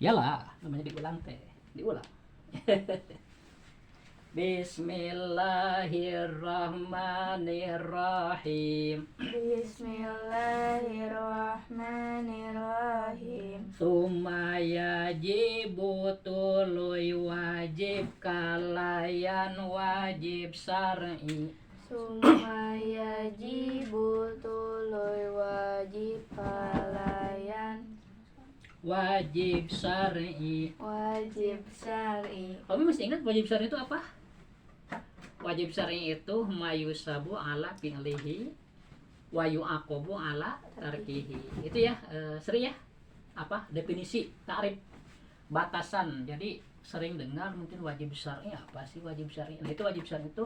Iyalah, namanya diulang teh. Diulang. Bismillahirrahmanirrahim. Bismillahirrahmanirrahim. Summa yajibu tuluy wajib kalayan wajib syar'i. Summa yajibu tuluy wajib palayan Wajib syar'i. wajib syar'i. Kamu masih ingat wajib syar'i itu apa? Wajib syar'i itu mayusabu ala fi'lihi wa yu'aqabu ala tarkihi. Itu ya, sering ya. Apa? Definisi, ta'rif, batasan. Jadi sering dengar mungkin wajib syar'i apa sih wajib syar'i? Nah, itu wajib syar'i itu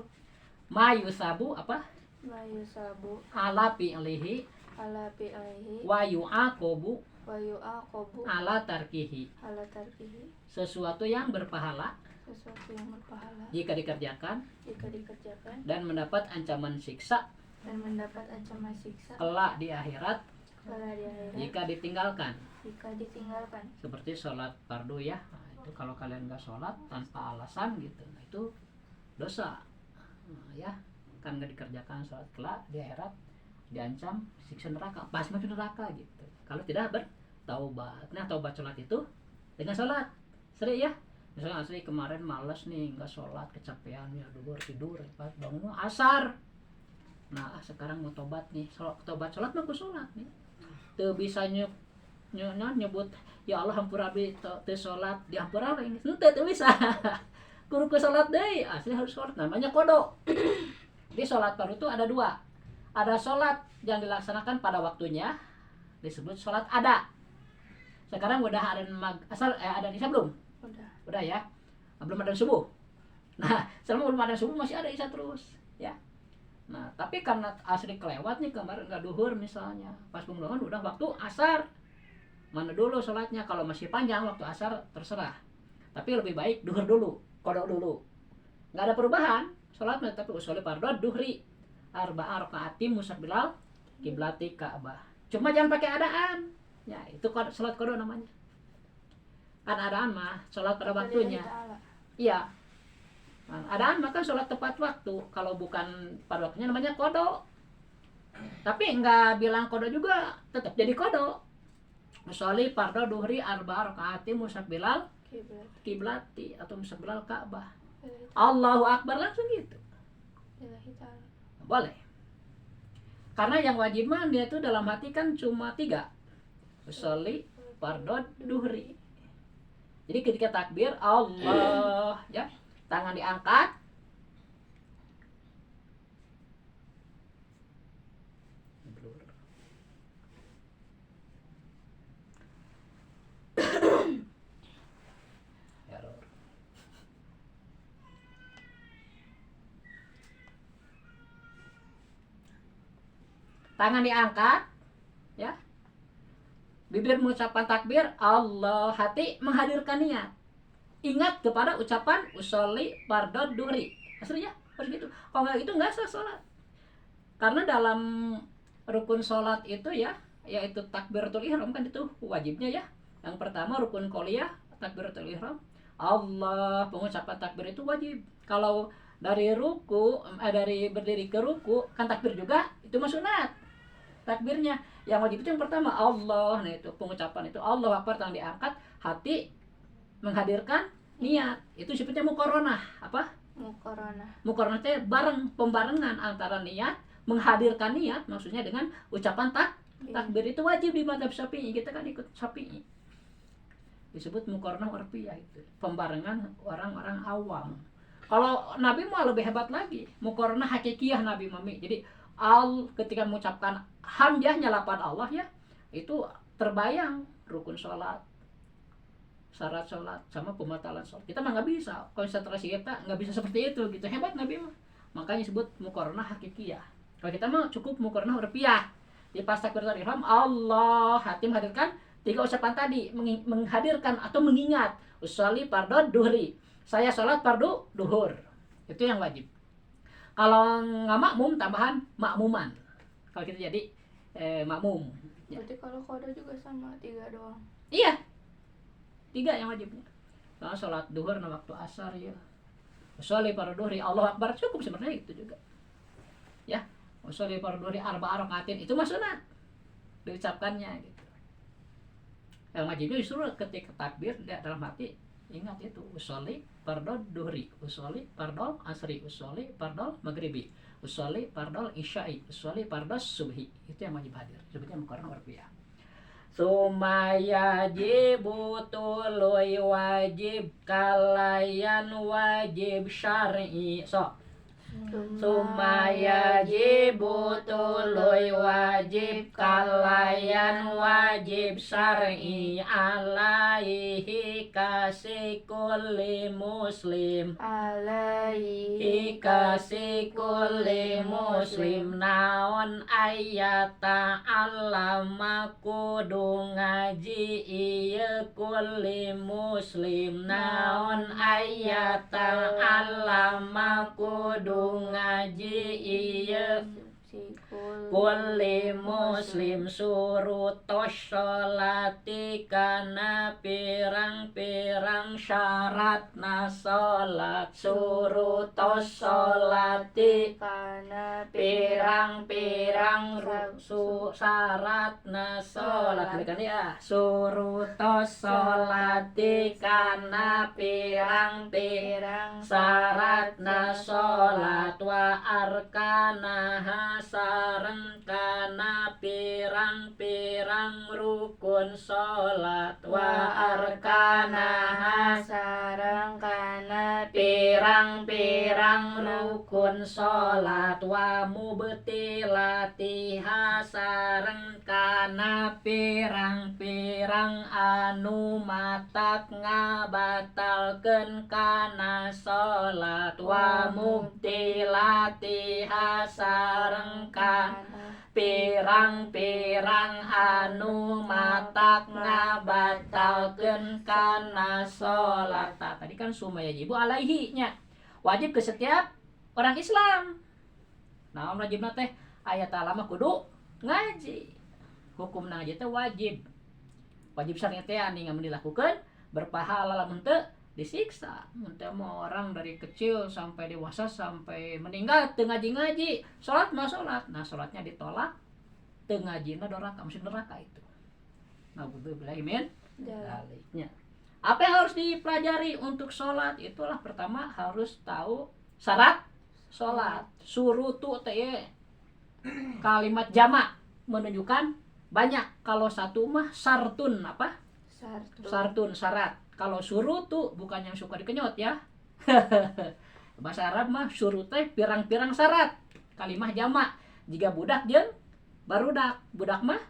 mayusabu apa? Mayusabu Ala fi'lihi ala fi'lihi wa yu'aqabu wa yu'aqabu ala tarkihi. ala tarkihi. Sesuatu yang berpahala Sesuatu yang berpahala jika dikerjakan jika dikerjakan dan mendapat ancaman siksa dan mendapat ancaman siksa kelak di akhirat pada di akhirat jika ditinggalkan. jika ditinggalkan. Seperti sholat fardu ya. Nah, itu kalau kalian nggak sholat tanpa alasan gitu, nah itu dosa. Nah, ya kan nggak dikerjakan sholat kelak di akhirat diancam siksa neraka, pas masuk neraka gitu. Kalau tidak bertaubat. Nah, taubat sholat itu dengan sholat. Sering ya. Misalnya asli kemarin malas nih nggak sholat, kecapean ya tidur pas bangun asar. Nah sekarang mau tobat nih, tobat sholat mah sholat nih. Tuh bisa nyebut ya Allah hampura abi teu sholat dihampura ini. Teu bisa. Kudu ke sholat deui, asli harus sholat. Namanya kodo. Di sholat fardu itu ada dua. Ada sholat yang dilaksanakan pada waktunya disebut sholat ada. Sekarang udah ada ada isya belum? Udah ya. Belum ada subuh. Nah, selama belum ada subuh masih ada isya terus, ya. Nah, tapi karena asri kelewat nih kemarin nggak duhur misalnya, pas bangun udah waktu asar. Mana dulu sholatnya? Kalau masih panjang waktu asar terserah. Tapi lebih baik duhur dulu, kodok dulu. Nggak ada perubahan sholatnya, tapi usolli fardhu duhri arba'a raka'atin mustaqbilal kiblati Ka'bah. Cuma jangan pakai adaan. Ya, itu sholat kodok namanya. Kan adaan mah sholat pada waktunya. Iya. Nah, adaan mah kan sholat tepat waktu. Kalau bukan pada waktunya namanya kodo. Tapi enggak bilang kodo juga, tetap jadi kodo. Sholli fardhu duhri arba'a raka'atin mustaqbilal kiblati atau mustaqbilal Ka'bah. Allahu Akbar langsung gitu. Boleh. Karena yang wajib mah dia itu dalam hati kan cuma 3. Sholli fardhu duhri. Jadi ketika takbir Allah ya, tangan diangkat. Tangan diangkat ya. Bibir mengucapkan takbir Allah, hati menghadirkan niat. Ingat kepada ucapan usolli fardhu duhri. Aslinya harus gitu. Kalau nggak gitu nggak sah sholat. Karena dalam rukun sholat itu ya, yaitu takbiratul ihram kan itu wajibnya ya. Yang pertama rukun qauliyah takbiratul ihram. Allah, pengucapan takbir itu wajib. Kalau dari dari berdiri ke ruku kan takbir juga, itu mah sunat. Takbirnya yang wajib itu yang pertama Allah. Nah itu pengucapan itu Allah Akbar, tangan diangkat, hati menghadirkan niat. Itu sebutnya muqaranah. Apa? Muqaranah. Muqaranah itu bareng, pembarengan antara niat, menghadirkan niat, maksudnya dengan ucapan takbir. Itu wajib di mazhab Syafi'i. Kita kan ikut Syafi'i. Disebut muqaranah urfiyah itu. Pembarengan orang-orang awam. Kalau Nabi mau lebih hebat lagi. Muqaranah hakikiyah Nabi Mami. Jadi ketika mengucapkan hamdahnya lapan Allah ya, itu terbayang rukun sholat, syarat sholat, sama pembatalan sholat. Kita mah nggak bisa, konsentrasi kita nggak bisa seperti itu gitu. Hebat Nabi mah. Makanya disebut muqaranah hakikiyah. Kalau kita mah cukup muqaranah urfiyah. Di pas takbiratul ihram Allah, hati menghadirkan 3 ucapan tadi, menghadirkan atau mengingat usolli fardhu duhri. Saya sholat fardu duhur. Itu yang wajib. Kalau nggak makmum tambahan makmuman. Kalau kita jadi makmum. Berarti kalau kodo juga sama 3 doang. Iya. 3 yang wajibnya. Nah, sholat duhur na waktu asar ya. Usolli fardhu Allah Akbar cukup sebenarnya itu juga. Ya, usolli fardhu 4 rakaatin itu mah sunat. Diucapkannya gitu. Yang wajibnya justru ketika takbir dalam hati ingat itu usolli fardhu duhri, usolli fardhu asri, usolli fardhu maghribi, usolli fardhu isya'i, usolli fardhu subhi. Itu yang wajib hadir. Sebutnya muqarrar warfiyah. Sumaya jibu tuluy wajib kalayan wajib syar'i. Sumaya jibu tuluy wajib kalayan wajib syar'i alaihi kasi kulli muslim. Alaihi Kasi kulli muslim naon ayata allama kudu ngaji ieu kulli muslim naon ayata allama kudu ngaji ieu kulli muslim surutos sholati kana pirang-pirang syaratna sholat surutos sholati kana pirang-pirang syaratna sholat kan ya surutos sholati kana pirang-pirang syaratna sholat wa arkanaha sareng kana pirang-pirang rukun sholat wa arkanaha sareng kana pirang-pirang rukun sholat wa mubtilatiha sareng kana pirang-pirang anu matak ngabatalkeun kana sholat wa mubtilatiha sareng kana pirang-pirang anu matak ngabatalkeun kana sholat. Tadi kan sumaya jibu alaihi nya wajib ke setiap orang Islam. Nah, wajibna teh aya talama kudu ngaji. Hukum ngaji teh wajib. Wajib syar'i teh anu ngamun dilakukeun berpahala lamun teu disiksa. Mun teh orang dari kecil sampai dewasa sampai meninggal teu ngaji-ngaji, salat mah salat. Nah, salatnya ditolak, teu ngajina doraka, mesti neraka itu. Nah, billahi min daliknya. Apa yang harus dipelajari untuk sholat? Itulah pertama harus tahu syarat sholat. Surutu teh kalimat jamak menunjukkan banyak. Kalau satu mah sartun apa? Sartun syarat. Kalau surutu bukan yang suka dikenyot ya. Bahasa Arab mah surut teh pirang-pirang syarat. Kalimat jamak. Jika budak jeung barudak. Budak mah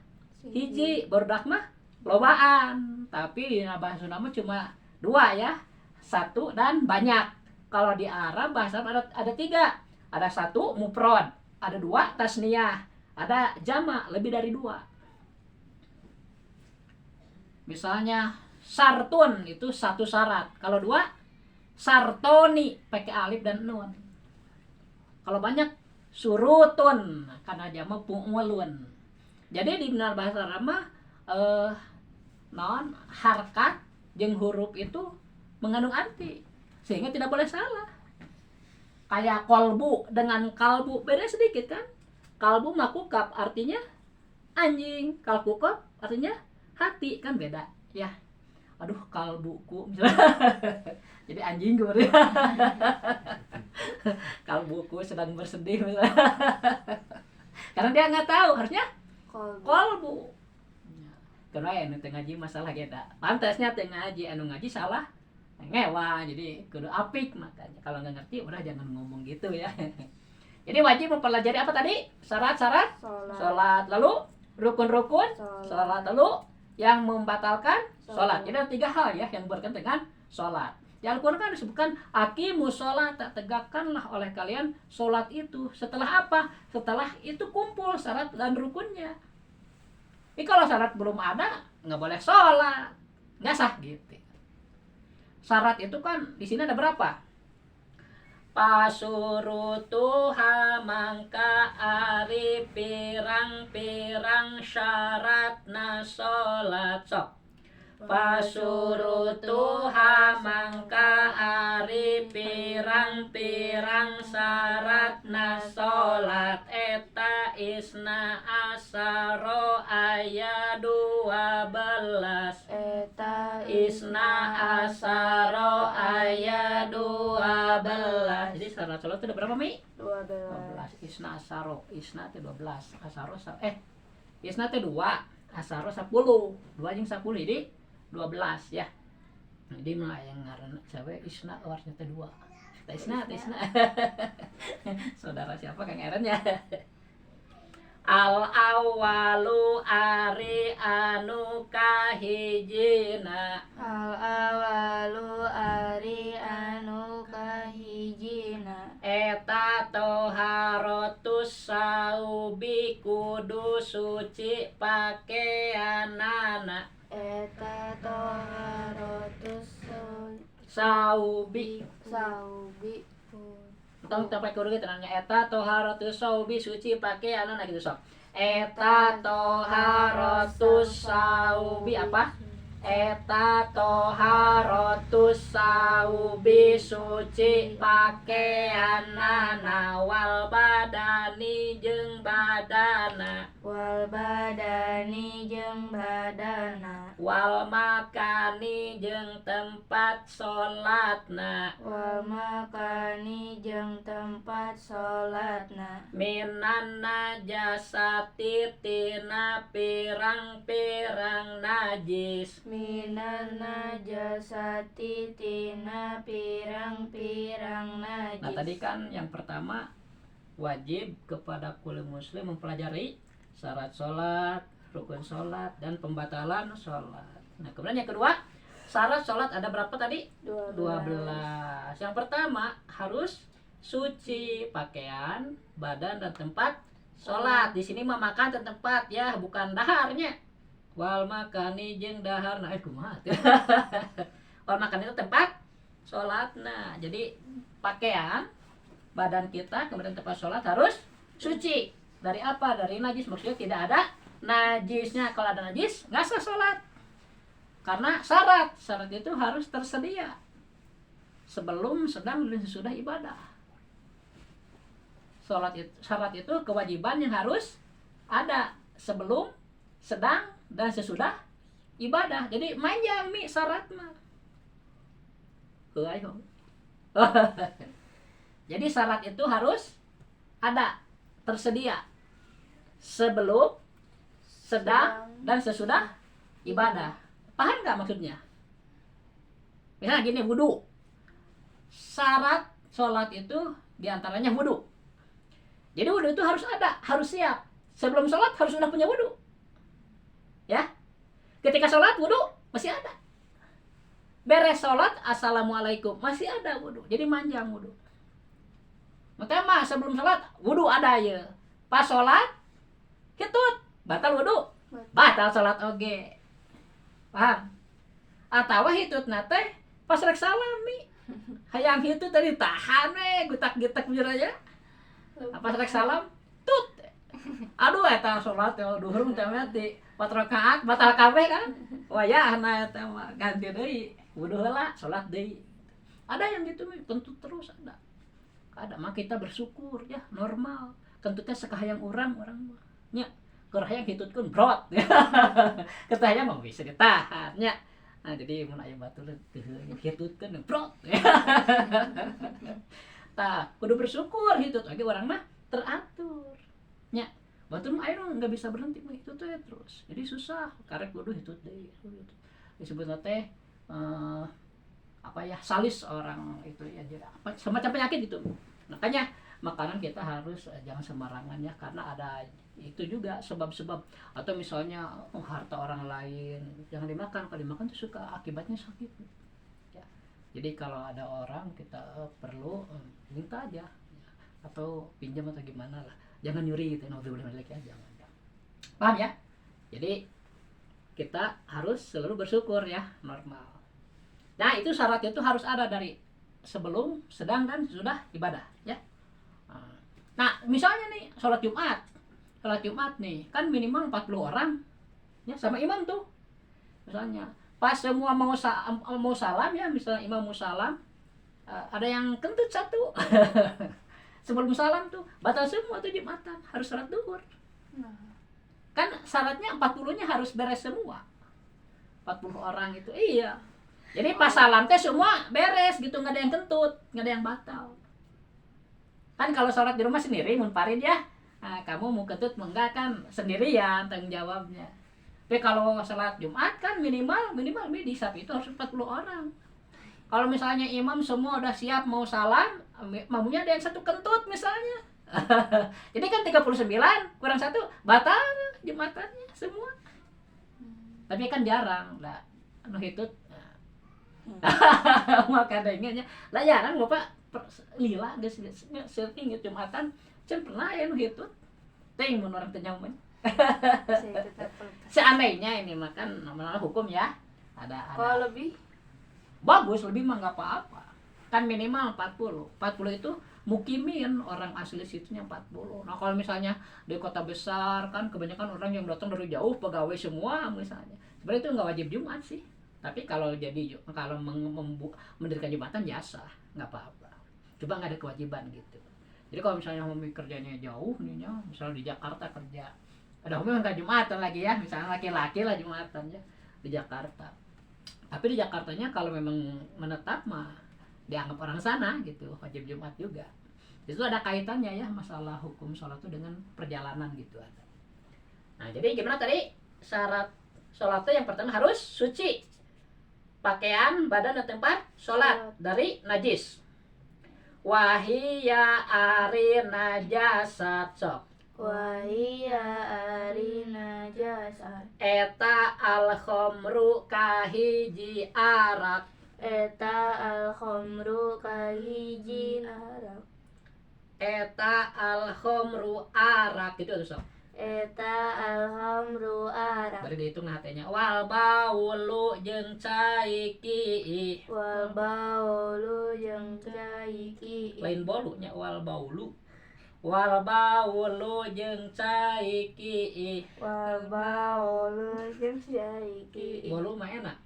hiji, barudak mah lobaan. Tapi di bahasa Sunda mah cuma 2 ya. 1 dan banyak. Kalau di Arab bahasa Arab ada 3. Ada 1 mufrad, ada 2 tasniyah, ada jamak lebih dari 2. Misalnya sartun itu 1 syarat. Kalau 2 sartoni pakai alif dan nun. Kalau banyak surutun karena jamak pu'ulun. Jadi di benar bahasa Arab mah non harkat jeung huruf itu mengandung arti sehingga tidak boleh salah. Kayak kolbu dengan kalbu beda sedikit kan. Kalbu makukap artinya anjing, kalkukop artinya hati kan beda ya. Aduh kalbuku jadi anjing gue. Kalbuku sedang bersedih karena dia nggak tahu harusnya kolbu. Karena anu teu ngaji masalah beda. Pantasnya teu ngaji, anu ngaji salah ngewa. Jadi kudu apik makanya. Kalau nggak ngerti udah jangan ngomong gitu ya. Jadi wajib mempelajari apa tadi? Syarat-syarat salat. Lalu rukun-rukun salat. Lalu yang membatalkan salat. Jadi ada 3 hal ya yang berkaitan dengan salat. Di Al-Qur'an kan disebutkan aqimus shalah, tegakkanlah oleh kalian salat itu. Setelah apa? Setelah itu kumpul syarat dan rukunnya. Tapi kalau syarat belum ada, nggak boleh sholat, nggak sah gitu. Syarat itu kan di sini ada berapa? Pasurutuha mangka ari pirang-pirang syaratna sholat. Sok. pasurutuha mangka ari pirang-pirang syaratna salat eta isna asaro aya 12 eta isna asaro aya 12. Jadi syarat salat itu ada berapa, Mi? 12. 12. Isna asaro, isna itu 12. Asaro isna itu 2, asaro 10. 2 jeung 10 jadi 12 ya. Jadi mah yang ngaranna cewek isna artinya teh 2. Isna. Saudara siapa Kang Eren ya? Al awalu ari anu kahijina Al awalu ari anu kahijina eta toharotus saubi kudu suci pakaianana eta toharotus saubi saubi tong sampai kudu gitu nanya eta toharotus saubi suci pakaianana gitu sok eta toharotus saubi apa eta toharotus saubi suci pakaianana wal badani jeung badana wal badani jeung badana wal makani jeung tempat salatna wal makani jeung tempat salatna minan najasati tina pirang-pirang najis minan najasati tina pirang-pirang najis. Nah tadi kan yang pertama wajib kepada kulit muslim mempelajari syarat sholat, rukun sholat, dan pembatalan sholat. Nah kemudian yang kedua syarat sholat ada berapa tadi? 12. Yang pertama harus suci pakaian, badan, dan tempat sholat. Di sini mah makan dan tempat ya, bukan daharnya. Wal makani jeung dahar nah kumaha teh. Wal makan itu tempat sholat. Nah jadi pakaian, badan kita, kemudian tempat sholat harus suci. Dari apa? Dari najis. Maksudnya tidak ada najisnya. Kalau ada najis nggak sah sholat. Karena syarat itu harus tersedia sebelum, sedang, dan sesudah ibadah. Syarat itu kewajiban yang harus ada sebelum, sedang, dan sesudah ibadah. Jadi manjang mi syarat mah. Jadi syarat itu harus ada, tersedia sebelum, sedang, dan sesudah ibadah. Paham nggak maksudnya? Misalnya gini, wudhu. Syarat sholat itu diantaranya wudhu. Jadi wudhu itu harus ada, harus siap. Sebelum sholat harus sudah punya wudhu. Ya, ketika sholat wudhu masih ada. Beres sholat assalamualaikum masih ada wudhu. Jadi manjang wudhu. Pertama sebelum sholat wudhu ada ya. Pas sholat hitut batal wudhu, batal sholat oge. Paham? Atawa hitut nate pas rek salami. Hayang hitut tadi tahan gutak-gitak bujur aja. Pas rek salam tut. Aduh eta sholat ya duhur teh mati 4 rakaat batal kabeh kan. Wayahna eta mah ganti deui. Wudhu heula sholat deui. Ada yang gitu tentu terus ada. Mah kita bersyukur ya normal. Kentutnya sekahayang orang mah nya keur hayang hitutkeun brot. Ketahnya mah bisa ditahan nya. Nah jadi mun aya batur teu hitutkeun brot. Tah kudu bersyukur hitut oge urang mah teratur. Nya batur mah aya enggak bisa berhenti mah hitut teh terus. Jadi susah karek kudu hitut deui. Disebutna teh apa ya salis orang itu ya jadi apa semacam penyakit itu. Makanya makanan kita harus jangan sembarangan ya karena ada itu juga sebab-sebab atau misalnya harta orang lain jangan dimakan. Kalau dimakan itu suka akibatnya sakit ya. Jadi kalau ada orang kita perlu minta aja ya. Atau pinjam atau gimana lah, jangan nyuri gitu. Naudzubillah ya, jangan. Paham ya? Jadi kita harus selalu bersyukur ya, normal. Nah itu syarat itu harus ada dari sebelum, sedang, dan sudah ibadah ya. Nah misalnya nih sholat Jumat nih kan minimal 40 orang ya sama imam tuh. Misalnya Pas semua mau salam ya, misalnya imam mau salam, ada yang kentut satu. Sebelum salam tuh batal semua tuh Jumatan, harus salat duhur. Kan syaratnya 40-nya harus beres semua. 40 orang itu. Iya. Jadi pas salam teh semua beres gitu, nggak ada yang kentut, nggak ada yang batal. Kan kalau sholat di rumah sendiri munfarid ya. Nah, kamu mau kentut enggak kan sendirian tanggung jawabnya. Tapi kalau sholat Jumat kan minimal di saat itu harus 40 orang. Kalau misalnya imam semua udah siap mau salam, makmumnya ada yang satu kentut misalnya. Jadi kan 39 kurang satu batal Jumatannya semua. Tapi kan jarang lah anu hitut. Maka adanya lah jarang Bapak lila geus sering Jumatan can pernah ya nu hitut. Teuing mun urang teu nyaman. Seandainya ini mah kan namanya hukum ya. Ada. Kalau lebih Bagus, lebih mah nggak apa-apa. Kan minimal 40. 40 itu mukimin, orang asli situnya 40. Nah kalau misalnya di kota besar kan kebanyakan orang yang datang dari jauh, pegawai semua misalnya. Sebenarnya itu nggak wajib Jumat sih. Tapi kalau mendirikan Jumatan ya sah, nggak apa-apa. Coba nggak ada kewajiban gitu. Jadi kalau misalnya mau kerjanya jauh nih ya, misalnya di Jakarta kerja, ada hukumnya nggak Jumatan lagi ya, misalnya laki-laki lah Jumatan ya di Jakarta. Tapi di Jakartanya kalau memang menetap mah dianggap orang sana gitu, wajib Jumat juga. Itu ada kaitannya ya masalah hukum sholat itu dengan perjalanan gitu ada. Nah jadi gimana tadi syarat sholat itu yang pertama harus suci, pakaian, badan dan tempat sholat dari najis. Wahia ari najasat sok. Wahia ari najasat. Eta al khomru kahiji arak. Eta al khomru kahiji arak. Eta al khomru arak gitu tuh sok. Eta al khomru arak. Bari dihitung hatenya wal baulu jeung caiki. Wal baulu jeung caiki. Lain bolunya wal baulu. Wal baulu jeung caiki. Wal baulu jeung caiki. Bolu mah enak.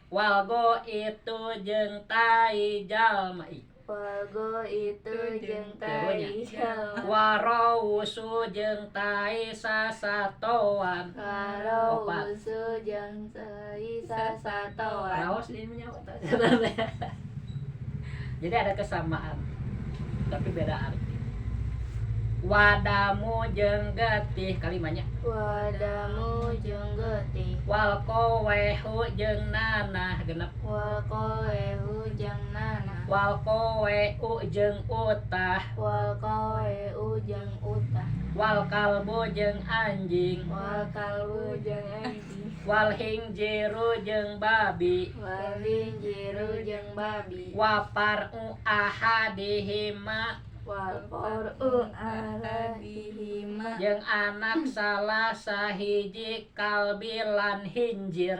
Wal go itu jeung tai jalma. Walgo itu jeung tai jalma. Warawusu jeung tai sasatoan. Warawusu jeung tai sasatoan. Raos ini menyawa. Jadi ada kesamaan tapi beda arti. Wadamu jeung getih kalimanya. Wadamu jeung getih. Wal kowehu jeung nanah genep. Wal kowehu jeung nanah. Wal kowehu jeung utah. Wal kowehu jeung utah. Wal kalbu jeung anjing. Wal kalbu jeung anjing. Wal hinjiru jeung babi. Wal hinjiru jeung babi. Waparu ahadihima Wal qur'u ahadihima jeung anak salah sahiji kalbi lan hinjir.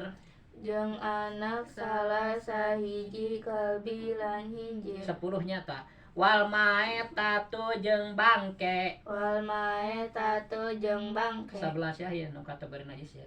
Jeung anak salah sahiji kalbi lan hinjir. 10-nya ta. Wal maetatu jeung bangke. Wal maetatu jeung bangke. 11 ya nu kategori najis ya.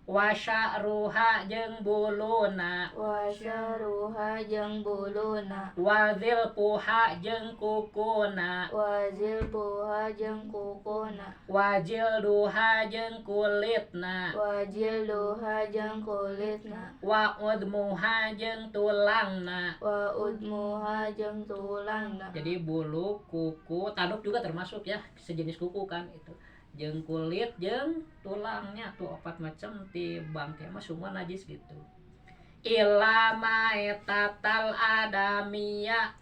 Wasya'ruha jeung buluna. Wasyaruha jeung buluna. Wazil puha jeung kukuna. Wazil puha jeung kukuna. Wajil duha jeung kulitna. Wajil duha jeung kulitna. Wa udmuha jeung tulangna. Wa udmuha jeung tulangna. Jadi bulu, kuku, tanduk juga termasuk ya, sejenis kuku kan itu. Jeung kulit jeung tulangnya tuh 4 macam ti bangke mah semua najis gitu. Ila maetatal adamiya.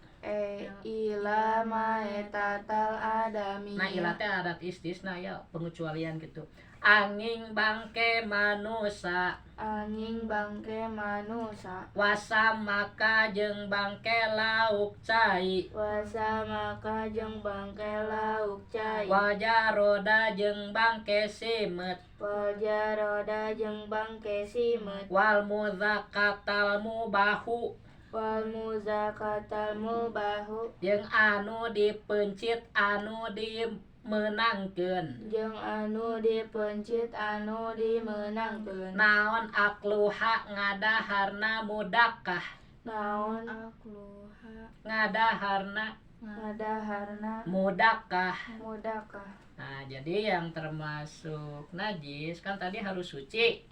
Ila maetatal adamiya. Nah ila teh adat istisna ya, pengecualian gitu. Anging bangke manusa. Anging bangke manusa. Wasamaka jeung bangke lauk cai. Wasamaka jeung bangke lauk cai. Wajaroda jeung bangke simet. Wajaroda jeung bangke simet. Wal muzakatal mubahu. Wal muzakatal mubahu. Jeung anu dipencit anu di dimenangkeun. jeung anu dipencit anu dimenangkeun. Naon akluha ngadaharna mudakah. Naon akluha Ngadaharna ngadaharna mudakah. mudakah. Nah, jadi yang termasuk najis kan tadi harus suci.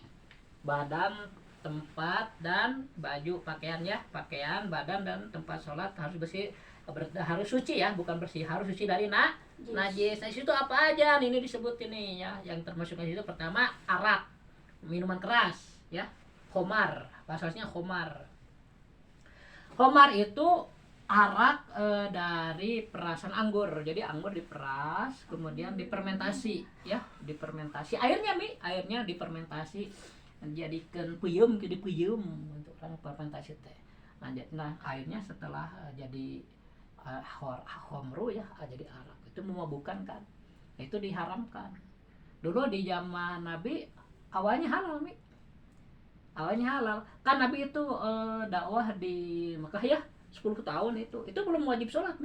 Badan, tempat, dan baju, pakaian ya. Pakaian, badan, dan tempat sholat harus bersih, harus suci ya, bukan bersih, harus suci dari najis. Nah, itu apa aja nih, ini disebut ini ya. Yang termasuk najis itu pertama arak, minuman keras ya. Khomar, bahasanya khomar. Khomar itu arak dari perasan anggur. Jadi anggur diperas, kemudian difermentasi ya, difermentasi. Airnya difermentasi jadikan puyem, jadi puyem untuk fermentasi teh. Nah, airnya setelah jadi khomru ya, jadi arak. Itu memabukkan kan. Itu diharamkan. Dulu di zaman Nabi awalnya halal, Awalnya halal. Kan Nabi itu dakwah di Mekah ya. 10 tahun itu belum wajib sholat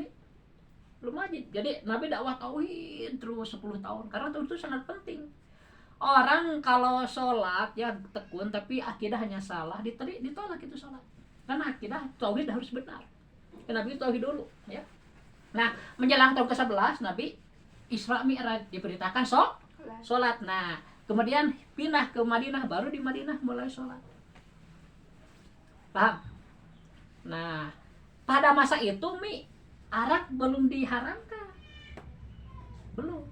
belum wajib. Jadi Nabi dakwah tauhid terus 10 tahun karena itu sangat penting. Orang kalau sholat ya tekun tapi akidahnya salah ditolak itu sholat karena akidah tauhid harus benar. Nabi tauhid dulu ya. Nah, menjelang tahun ke-11 Nabi Isra Mi'raj diberitakan sholat. Nah, kemudian pindah ke Madinah, baru di Madinah mulai sholat. Paham? Nah, pada masa itu arak belum diharamkan. Belum.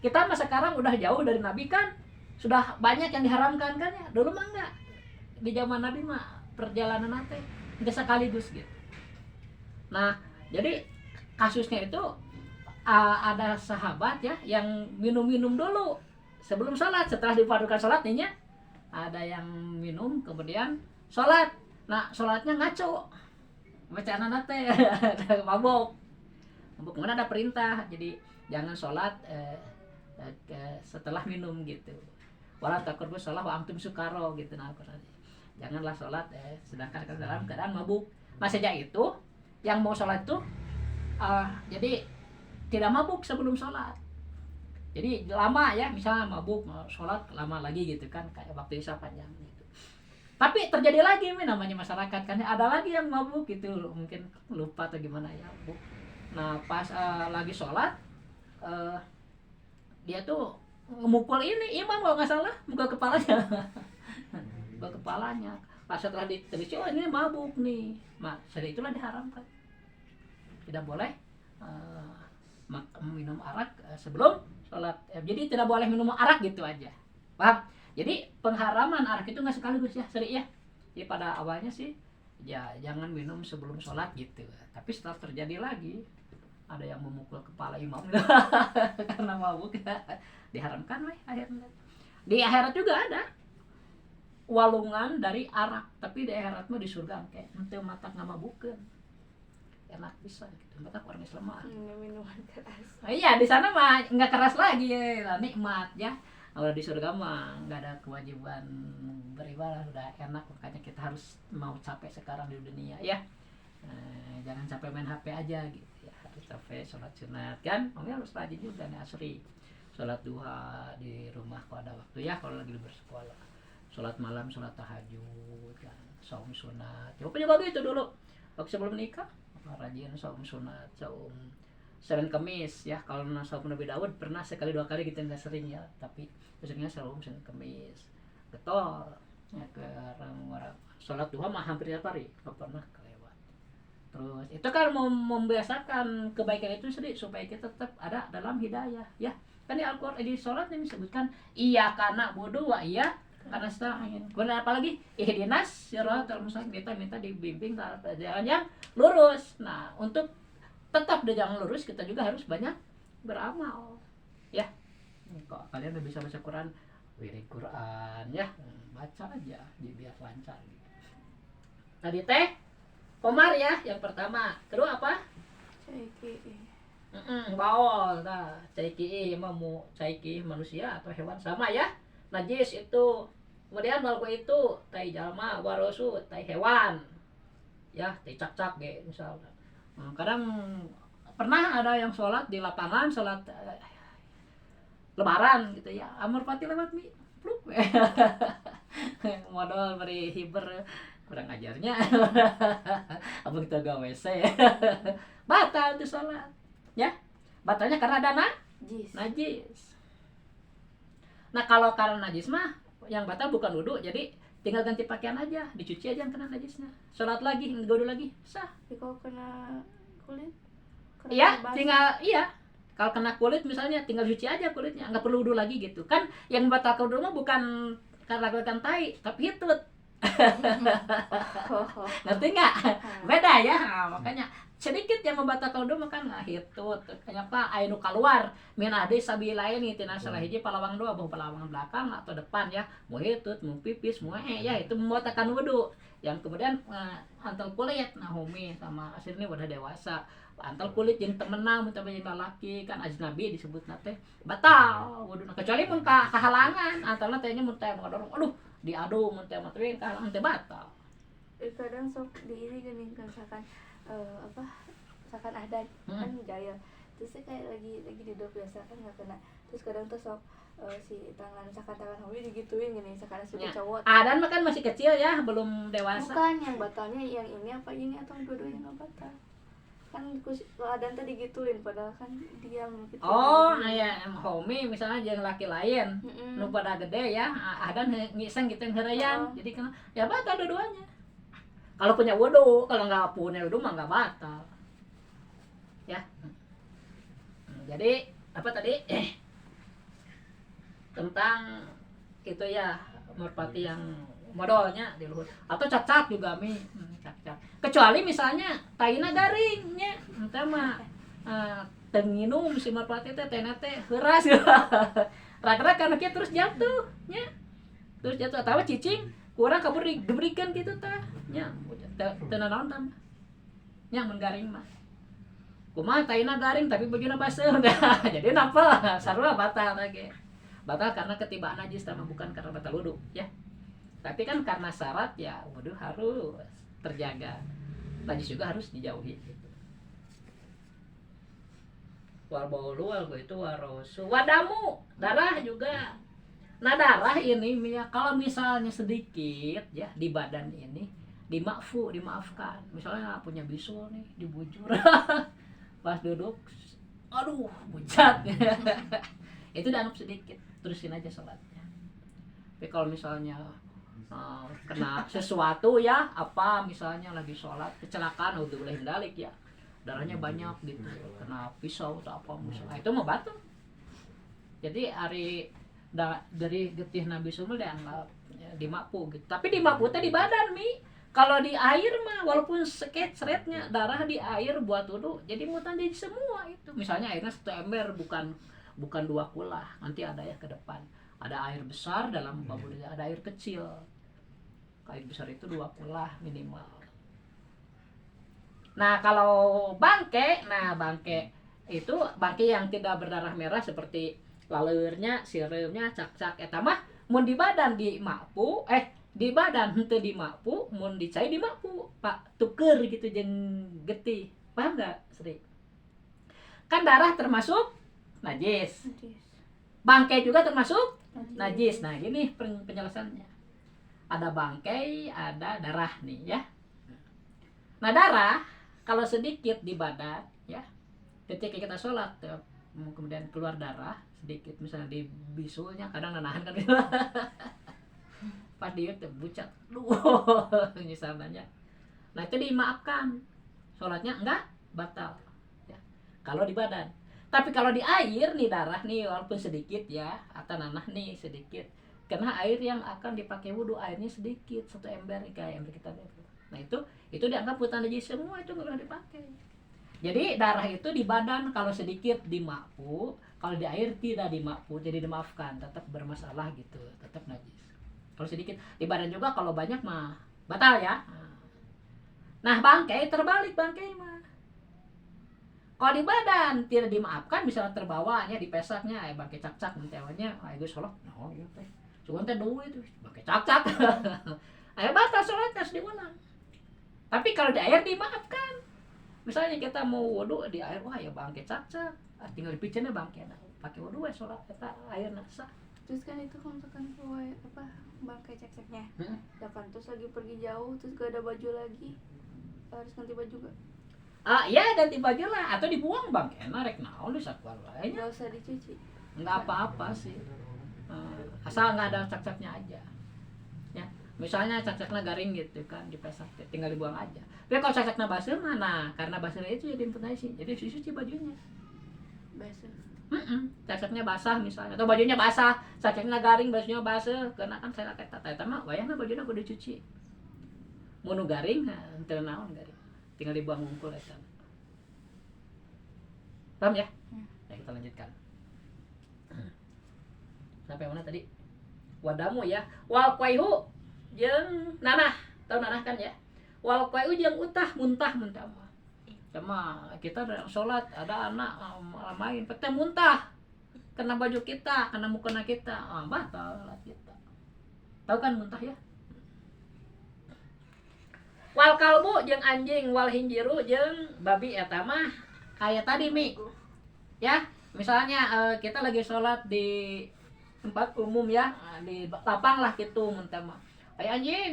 Kita masa sekarang udah jauh dari Nabi kan. Sudah banyak yang diharamkan kan ya. Dulu mah enggak. Di zaman Nabi mah perjalanan nanti enggak sekaligus gitu. Nah, jadi kasusnya itu ada sahabat ya yang minum-minum dulu sebelum sholat. Setelah dipadukan sholat nih ya, ada yang minum kemudian sholat. Nah, sholatnya ngaco. Bacaan teh mabok. Kemudian ada perintah, jadi jangan sholat setelah minum gitu. Wala taqrabu shalah wa antum sukaro gitu. Nah, janganlah sholat sedangkan dalam keadaan mabuk. Nah, sejak itu yang mau sholat itu jadi tidak mabuk sebelum sholat. Jadi lama ya, misalnya mabuk mau sholat lama lagi gitu kan, kayak waktu isya panjang gitu. Tapi terjadi lagi namanya masyarakat kan, ada lagi yang mabuk gitu, mungkin lupa atau gimana ya. Nah, pas lagi sholat dia tuh memukul ini imam kalau nggak salah, mukul kepalanya. Mukul kepalanya. Pas setelah diteliti, oh ini mabuk nih. Nah, dari itulah diharamkan. Tidak boleh minum arak sebelum sholat. Jadi tidak boleh minum arak gitu aja. Paham? Jadi pengharaman arak itu nggak sekaligus ya, seri ya. Jadi pada awalnya sih ya jangan minum sebelum sholat gitu. Tapi setelah terjadi lagi ada yang memukul kepala imam karena mabuk, diharamkan akhirnya. Di akhirat juga ada walungan dari arak, tapi di akhirat mah di surga kayak ente mata ngamabukeun. Enak bisa gitu. Mata orang Islam mah. Minuman keras. Iya, di sana mah nggak keras lagi ya, nikmat ya. Kalau di surga mah nggak ada kewajiban beribadah, udah enak, makanya kita harus mau capek sekarang di dunia ya. Jangan capek main HP aja gitu ya, harus capek sholat sunat kan. Harus rajin juga nih asri. Sholat duha di rumah kalau ada waktu ya, kalau lagi bersekolah. Sholat malam, sholat tahajud kan, saum sunat. Ya pokoknya bagus itu dulu. Waktu sebelum nikah rajin saum sunat, saum Senin Kamis ya. Kalau saum Nabi Daud pernah sekali 2 kali kita nggak sering ya, tapi biasanya saum Senin Kamis getol ya, ke orang-orang sholat duha mah hampir tiap hari nggak pernah kelewat. Terus itu kan membiasakan kebaikan itu sendiri supaya kita tetap ada dalam hidayah ya. Kan di Al-Qur'an di sholat ini disebutkan iya karena bodoh wa iya karena stain. Kemudian apalagi ihdinas siratal mustaqim, kita minta dibimbing ke jalan yang lurus. Nah, untuk tetap di jalan lurus kita juga harus banyak beramal. Ya. Kok kalian udah bisa baca Quran, wirid Quran ya. Baca aja biar lancar gitu. Tadi teh Komar ya yang pertama. Kedua apa? Caiki. Baol. Nah, caiki mau caiki manusia atau hewan sama ya. Najis itu. Kemudian balko itu tai jalma, warosu tai hewan. Ya, tai cak-cak ge misalnya. Kadang pernah ada yang sholat di lapangan, sholat lebaran gitu ya, merpati lewat mi pluk modal beri hiber kurang ajarnya apa kita gawe WC batal tuh sholat ya, batalnya karena ada Jis. najis. Nah kalau karena najis mah yang batal bukan wudhu, jadi tinggal ganti pakaian aja, dicuci aja yang kena najisnya, sholat lagi, wudhu lagi, sah. Tapi kalau kena kulit? Kena Iya, basah. tinggal iya. Kalau kena kulit misalnya tinggal cuci aja kulitnya, nggak perlu wudhu lagi gitu. Kan yang batal wudhu mah bukan karena kulitan tai, tapi hitut. Oh. Ngerti nggak? Beda ya. Nah, makanya sedikit yang membatalkan wudhu makan hitut. Kenapa ainu keluar min ade sabi lain itu salah hiji palawang dua, bahu palawang belakang atau depan ya. Mau hitut, mau pipis, mau ya itu membatalkan wudhu. Yang kemudian antal kulit nah humi sama aslinya udah dewasa. Antal kulit jeung temenang mun teh lalaki kan ajnabi disebut nate batal wuduna, kecuali mun kahalangan antalna teh nya mun teh ngadorong aduh diadu mun teh mah teh kahalangan teh batal. Kadang sok diiri gini kan misalkan apa misalkan adat kan jaya terus kayak lagi duduk biasa kan nggak kena, terus kadang tuh sok si tangan misalkan tangan hobi digituin gini misalkan sudah Ya. cowok Adan mah kan masih kecil ya, belum dewasa. bukan yang batalnya yang ini apa ini atau dua-duanya nggak batal kan adan tadi gituin padahal kan diam gitu. Oh, aya homi misalnya jeung laki lain Mm-mm. nu pada gede ya, adan ngiseng gitu ngeureyan. Oh. Jadi kan ya batal dua-duanya. Kalau punya wudu, kalau nggak punya wudu mah nggak batal. Ya. Jadi apa tadi? Tentang itu ya merpati yang modalnya di luhur atau cacat juga mi cacat. Kecuali misalnya taina garingnya, entah mah teu nginum si merpati teh tena teh heuras. Rak-rak kana kieu terus jatuh nya. Terus jatuh atawa cicing kurang kabur digebrikan gitu tah nya. Teu naon tah. Nya mun garing mah. Kumaha taina garing tapi bajuna baseuh. Jadi napa sarua batal lagi. Batal karena ketibaan najis sama bukan karena batal wudu ya. Tapi kan karena syarat ya wudu harus terjaga. Najis juga harus dijauhi gitu. Wal baulu wal itu warosu wadamu darah juga. Nah darah ini ya kalau misalnya sedikit ya di badan ini dimaafkan. Misalnya punya bisul nih dibujur pas duduk aduh bucat itu dianggap sedikit, terusin aja sholatnya. Tapi kalau misalnya kena sesuatu ya apa misalnya lagi sholat kecelakaan udzubillah dalik ya darahnya banyak gitu kena pisau atau apa misalnya itu mah batal. Jadi dari getih Nabi Sumul dianggap ya, dimapu gitu. Tapi dimapu teh di badan mi. Kalau di air mah walaupun seret-seretnya darah di air buat wudu jadi mutan jadi semua itu. Misalnya airnya 1 ember bukan 2 kulah. Nanti ada ya ke depan. Ada air besar dalam babul, ada air kecil. Air besar itu 2 kulah minimal. Nah, kalau bangke itu bangke yang tidak berdarah merah seperti laleurnya, sireumnya, cak-cak eta mah mun di badan dimapu di badan henteu dimapu, mun dicai dimapu, Pak. Tuker gitu jeung getih. Paham enggak, Sri? Kan darah termasuk najis. Bangkai juga termasuk najis. Nah, ini penjelasannya. Ada bangkai, ada darah nih ya. Nah, darah kalau sedikit di badan ya. Ketika kita sholat kemudian keluar darah sedikit misalnya di bisulnya kadang nahan kan pas dia bucat misalnya. Nah itu dimaafkan sholatnya enggak batal ya. Kalau di badan. Tapi kalau di air nih darah nih walaupun sedikit ya atau nanah nih sedikit karena air yang akan dipakai wudu airnya sedikit 1 ember kayak ember kita. Nah itu dianggap putan najis semua itu nggak boleh dipakai. Jadi darah itu di badan kalau sedikit dimaafkan, kalau di air tidak dimaafkan jadi dimaafkan tetap bermasalah gitu tetap najis. Kalau sedikit di badan juga kalau banyak mah batal ya. Nah bangkai terbalik bangkai mah. Kalau di badan tidak dimaafkan misalnya terbawanya dipesaknya bangkai cak-cak mentewanya itu sholat. Oh iya teh. Cuma teh duit itu bangkai cak-cak. Ayo batal sholatnya harus diulang. Tapi kalau di air dimaafkan. Misalnya kita mau wudu di air wah ya bangkai cak-cak. Tinggal dipicinnya bangkai. Nah, pakai wudu we salat eta ayeuna sah. Terus kan itu kalau misalkan apa bangkai cek-ceknya ya kan, terus lagi pergi jauh terus gak ada baju lagi, harus ganti baju gak? Ya ganti baju lah atau dibuang bang enak rek naon di sakuar wae nya. Gak usah dicuci. Nggak apa-apa sih. Asal nggak ada cak-caknya aja. Ya, misalnya cak-caknya garing gitu kan dipesak tinggal dibuang aja. Tapi kalau cak-caknya basah mana? Karena basah itu jadi impunasi. Jadi cuci bajunya. Basah. Cak-caknya basah misalnya atau bajunya basah, cak-caknya garing, bajunya basah, karena kan saya kata eta mah wayahna bajunya kudu dicuci. Mun nu garing teu naon garing. Tinggal dibuang wungkul eta. Paham ya? Ya kita lanjutkan. Sampai mana tadi? Wadamu ya. Wal qaihu jeung nanah. Tahu nanah kan ya? Wal qaihu jeung muntah mah. Sama kita ada sholat, ada anak main, pete muntah. Kena baju kita, kena mukena kita. Batal sholat kita. Tahu kan muntah ya? Wal kalbu jeung anjing, wal hinjiru jeung babi eta mah kayak tadi Mi. Ya, misalnya kita lagi sholat di tempat umum ya, di lapang lah gitu muntah mah. Kayak anjing,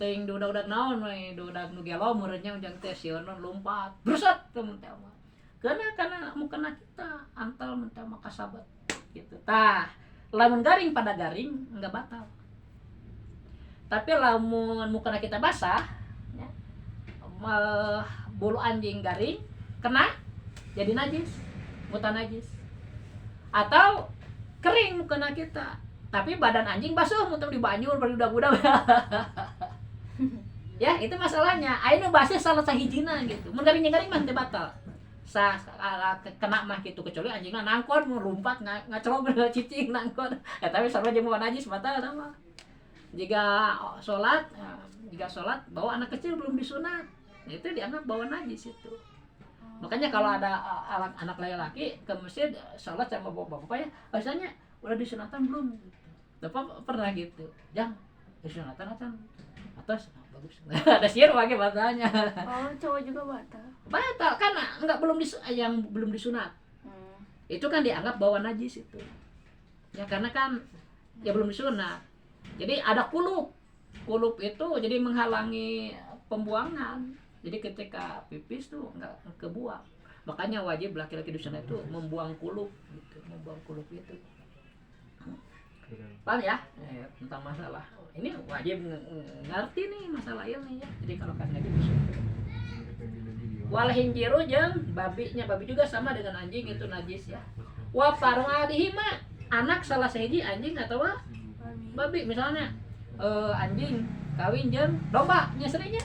ting dudak-dudak naon we, dudak nu gelo meureunnya jeung teh sieun lompat. Bruset teh muntah mah. Karena mukena kita antal muntah mah kasabat gitu. Tah, lamun garing pada garing enggak batal. Tapi lamun mukena kita basah ya, bulu anjing garing kena jadi najis, mutan najis. Atau kering mukena kita, tapi badan anjing basuh muntah di banjur barudak-budak. Ya, itu masalahnya. Ayeuna baseuh salah sahijina gitu. Mun garing-garing mah teu batal. Kena mah gitu, kecuali anjingna nangkon ngelumpat ngacolok cicing nangkon. Tapi sarua jeung najis batal sama. Jika sholat bawa anak kecil belum disunat, itu dianggap bawa najis itu. Makanya kalau ada anak laki-laki ke masjid sholat sama bapak-bapak ya, biasanya udah disunatan belum? Bapak pernah gitu, jang disunatan atas bagus. Ada sihir pakai batalnya. Oh, cowok juga batal. Batal karena yang belum disunat. Itu kan dianggap bawa najis itu. Ya karena kan ya belum disunat. Jadi ada kulup itu jadi menghalangi pembuangan. Jadi ketika pipis tuh nggak kebuang. Makanya wajib laki-laki di sana itu membuang kulup gitu, membuang kulup itu. Paham ya? Tentang masalah ini wajib ngerti nih masalah ini ya. Jadi kalau kan lagi bisa. Wal hinjiru jeung babi juga sama dengan anjing itu najis ya. Wa faradihi mah anak salah sahiji anjing atau babi misalnya anjing kawin jeung domba nya serinya.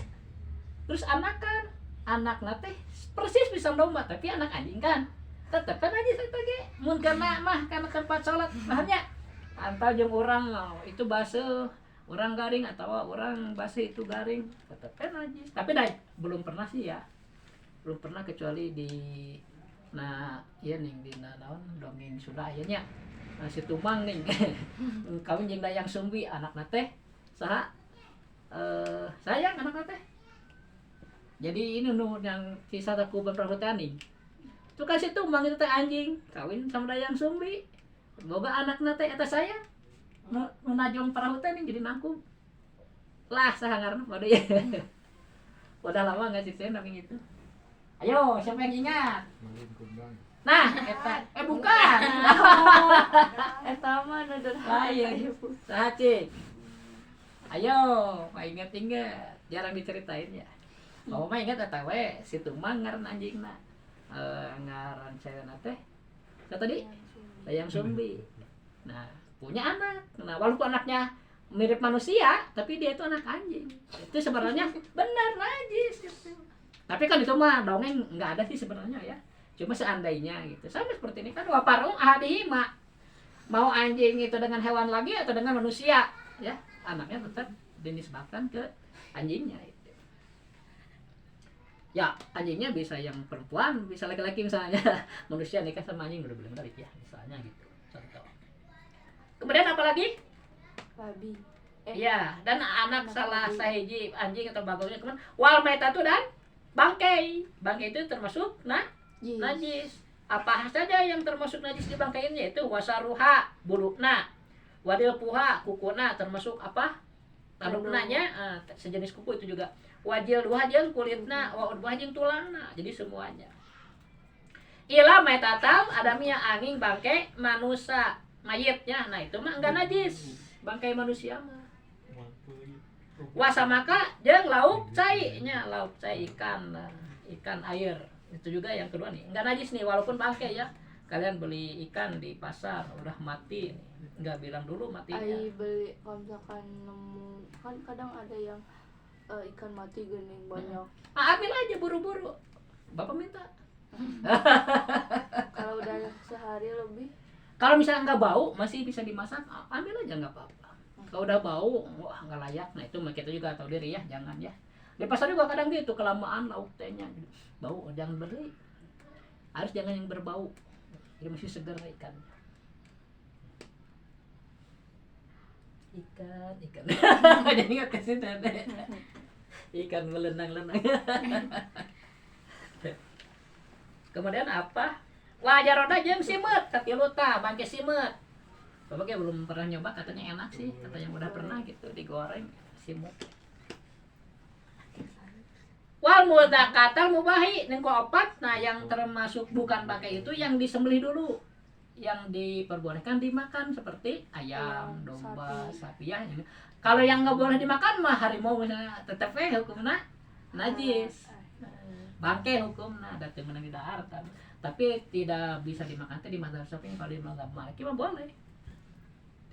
Terus anak teh persis bisa domba tapi anak anjing kan tetep kan aja eta ge mun kana mah kana tempat salat bahannya antal jeung urang itu basuh urang garing atau urang basuh itu garing tetep kan aja tapi belum pernah sih ya belum pernah kecuali di ieu ning di naon dongeng Sunda aya nya si Tumang ning kawin jeung Dayang Sumbi anakna teh saha sayang anakna teh. Jadi ini yang kisah Takuban Prahutani. Itu kasih Tumang itu teh anjing kawin sama Dayang Sumbi. Boga anakna teh eta sayang. Menajong Prahutani jadi nangkum. Lah saha ngaranna pada ya. Udah lama enggak sih saya nanging itu. Ayo, siapa yang ingat? Nah, eta bukan. Eta mah nu lain. Saha cing? Ayo, ingat-ingat. Jarang diceritain ya. Mau mah ingat eta we si Tumang ngaran anjingna. Ngaran cewekna teh. Siapa tadi? Dayang Sumbi. Nah, punya anak. Nah, walaupun anaknya mirip manusia, tapi dia itu anak anjing. Itu sebenarnya benar najis gitu. Tapi kan itu mah dongeng enggak ada sih sebenarnya ya. Cuma seandainya gitu. Sama seperti ini kan waparung ahadihima. Mau anjing itu dengan hewan lagi atau dengan manusia, ya. Anaknya tetap dinisbahkan ke anjingnya itu. Ya, anjingnya bisa yang perempuan, bisa laki-laki misalnya. Manusia nikah sama anjing benar-benar ya, misalnya gitu. Contoh. Kemudian apa lagi? babi. Ya, dan anak salah sahiji anjing atau bagusnya kemudian wal maitatu dan bangkai. Bangkai itu termasuk najis. Apa saja yang termasuk najis di bangkai ini, yaitu wasaruha bulukna, wadil puha kukuna, termasuk apa tanduknanya, sejenis kuku itu juga, wajil dua jeung kulitna, wa udbah jeung tulangna, jadi semuanya. Ila metatam adamia angin bangkai manusia mayitnya, nah itu mah enggak najis bangkai manusia mah. Wasamaka jeung lauk cainya, lauk cai ikan, ikan air itu juga yang kedua nih enggak najis nih walaupun bangkai ya. Kalian beli ikan di pasar udah mati nih, enggak bilang dulu matinya. Ai beli kalau misalkan nemu kan kadang ada yang ikan mati geuning banyak. Ambil aja buru-buru. Bapak minta. Kalau udah sehari lebih, Kalau misalnya nggak bau masih bisa dimasak, ambil aja nggak apa-apa. Kalau udah bau, wah nggak layak. Nah itu kita juga tahu diri ya, jangan ya. Di pasar juga kadang gitu, kelamaan lauk tehnya bau, jangan beli. Harus jangan yang berbau. Jadi masih segar ikannya. Ikan. Jadi nggak kasih tete. Ikan melenang-lenang. Kemudian apa? Wajaroda jeung simet, katilu tah bangke simet. Bapak belum pernah nyoba, katanya enak sih, katanya udah pernah gitu digoreng simut. Wal mudakatal mubahi nengko opat, nah yang termasuk bukan bangkai itu yang disembelih dulu, yang diperbolehkan dimakan seperti ayam, domba, sapi ya. Kalau yang nggak boleh dimakan mah harimau misalnya, tetep hukumna najis. Bangkai hukumna ada temenan di daharatan, tapi tidak bisa dimakan teh di mazhab Syafi'i. Kalau di mazhab Maliki mah boleh.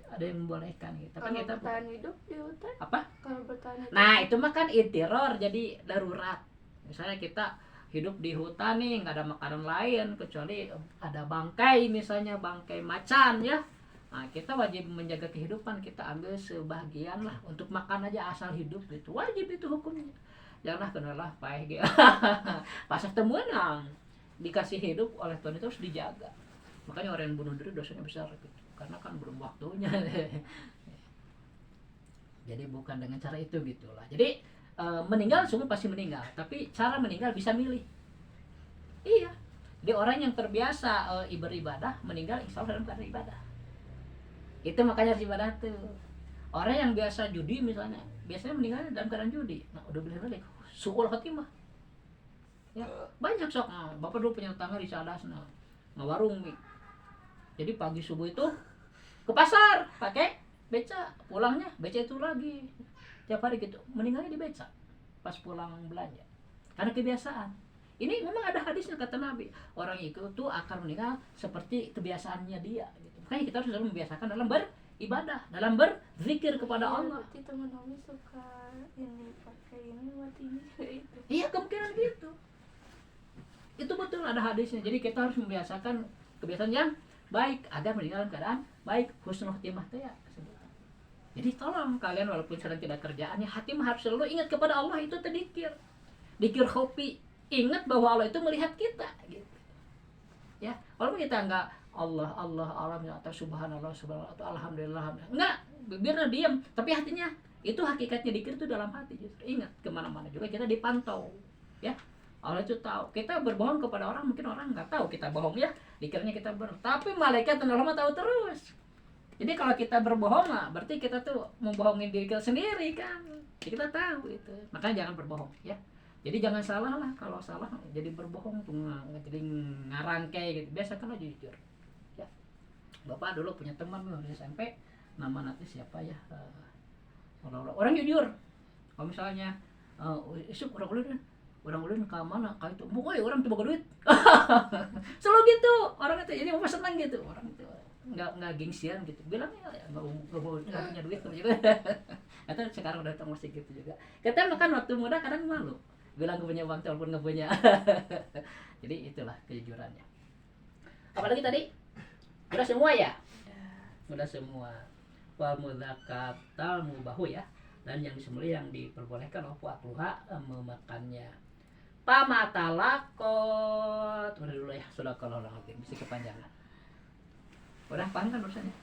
Ada yang membolehkan gitu. Tapi kalau kita bertahan hidup di hutan, apa? kalau bertahan hidup, Nah, itu mah kan intiror, jadi darurat. Misalnya kita hidup di hutan nih, nggak ada makanan lain kecuali ada bangkai, misalnya bangkai macan ya. Nah, kita wajib menjaga kehidupan, kita ambil sebagian lah untuk makan aja asal hidup gitu. Wajib itu hukumnya. Janganlah kenalah paeh ge. Pasah temenang dikasih hidup oleh Tuhan itu harus dijaga. Makanya orang yang bunuh diri dosanya besar gitu. Karena kan belum waktunya. Jadi bukan dengan cara itu gitulah. Jadi meninggal semua pasti meninggal, tapi cara meninggal bisa milih. Iya. Jadi orang yang terbiasa beribadah meninggal insya Allah dalam keadaan ibadah. Itu makanya harus ibadah tuh. Orang yang biasa judi misalnya, biasanya meninggal dalam keadaan judi. Nah, udah bener lagi suul khotimah. Ya, banyak sok. Nah, Bapak dulu punya tetangga di Sadas warung mie. Jadi pagi subuh itu ke pasar pakai beca, pulangnya beca itu lagi. Tiap hari gitu, meninggalnya di beca pas pulang belanja. Karena kebiasaan. Ini memang ada hadisnya kata Nabi, orang itu tuh akan meninggal seperti kebiasaannya dia gitu. Makanya kita harus selalu membiasakan dalam beribadah, dalam berzikir kepada Allah. Berarti teman Nabi suka ini pakai ini buat ini itu. Iya, kemungkinan gitu. Itu betul ada hadisnya. Jadi kita harus membiasakan kebiasaan yang baik agar meninggal dalam keadaan baik, husnul khotimah teh ya. Jadi tolong kalian walaupun sedang tidak kerjaan ya, hati harus selalu ingat kepada Allah, itu terdikir. Dikir khofi, ingat bahwa Allah itu melihat kita gitu. Ya, walaupun kita enggak Allah atau subhanallah atau alhamdulillah, enggak, bibirnya diam, tapi hatinya itu hakikatnya dikir itu dalam hati justru. Ingat kemana-mana juga kita dipantau, ya. Allah itu tahu. Kita berbohong kepada orang, mungkin orang nggak tahu kita bohong ya, dikiranya kita tapi malaikat dan Allah tahu terus. Jadi kalau kita berbohong lah, berarti kita tuh membohongin diri kita sendiri kan. Jadi kita tahu itu. Makanya jangan berbohong ya. Jadi jangan salah lah, kalau salah jadi berbohong tuh jadi ngarangkai gitu. Biasakanlah jujur. Ya. Bapak dulu punya teman di SMP, nama nanti siapa ya? Orang jujur. Kalau misalnya isuk orang ulun ke mana kayak itu, boy orang tuh bawa duit. Selalu gitu orang itu, jadi mau senang gitu orang itu, nggak gengsian gitu, bilangnya ya nggak punya duit gitu. Atau sekarang udah masih gitu juga. Kita makan waktu muda kadang malu bilang gue punya uang walaupun nggak punya. Jadi itulah kejujurannya. Apalagi tadi udah semua ya, udah semua. Wal mudzakatal mubahu ya, dan yang disembelih yang diperbolehkan akluha memakannya. Pamatalakot. Udah dulu ya, sudah kalau orang bisa kepanjangan. Udah paham kan urusannya?